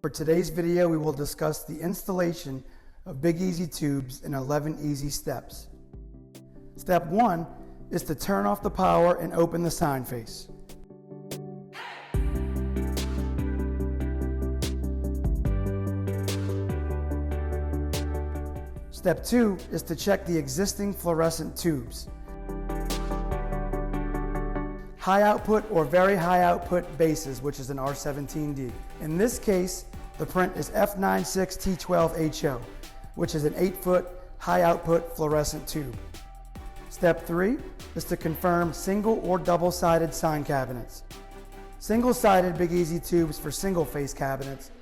For today's video, we will discuss the installation of Big Easy tubes in 11 easy steps. Step 1 is to turn off the power and open the sign face. Step 2 is to check the existing fluorescent tubes. High output or very high output bases, which is an R17D. In this case, the print is F96T12HO, which is an 8-foot high output fluorescent tube. Step 3 is to confirm single or double-sided sign cabinets. Single-sided Big Easy tubes for single-face cabinets.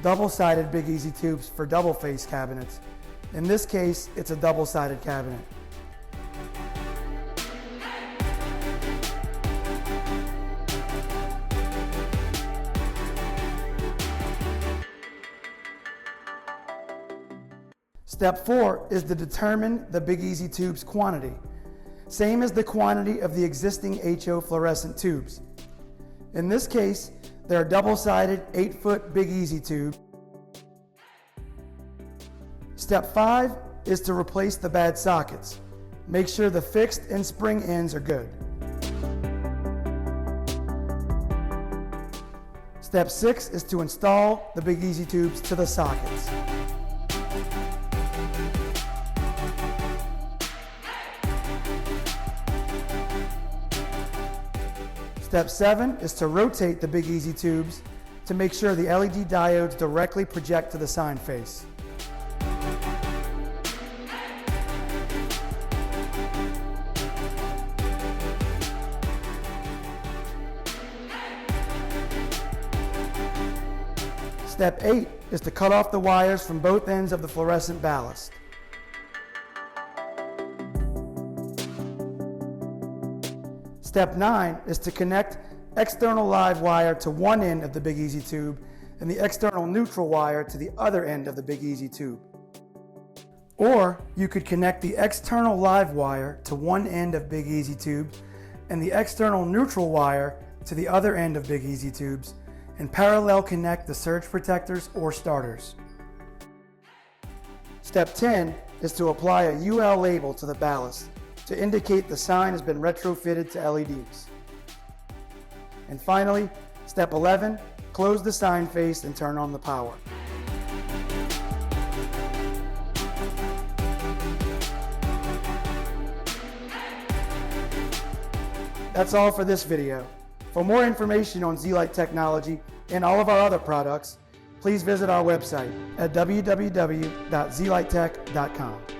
Double-sided Big Easy tubes for double-face cabinets. In this case, it's a double-sided cabinet. Step 4 is to determine the Big Easy tube's quantity. Same as the quantity of the existing HO fluorescent tubes. In this case, there are double-sided 8-foot Big Easy tubes. Step 5 is to replace the bad sockets. Make sure the fixed and spring ends are good. Step 6 is to install the Big Easy tubes to the sockets. Step 7 is to rotate the Big Easy tubes to make sure the LED diodes directly project to the sign face. Step 8 is to cut off the wires from both ends of the fluorescent ballast. Step 9 is to connect external live wire to one end of the Big Easy tube and the external neutral wire to the other end of the Big Easy tube. Or you could connect the external live wire to one end of Big Easy tube and the external neutral wire to the other end of Big Easy tubes and parallel connect the surge protectors or starters. Step 10 is to apply a UL label to the ballast to indicate the sign has been retrofitted to LEDs. And finally, step 11, close the sign face and turn on the power. That's all for this video. For more information on Zlight technology and all of our other products, please visit our website at www.zlighttech.com.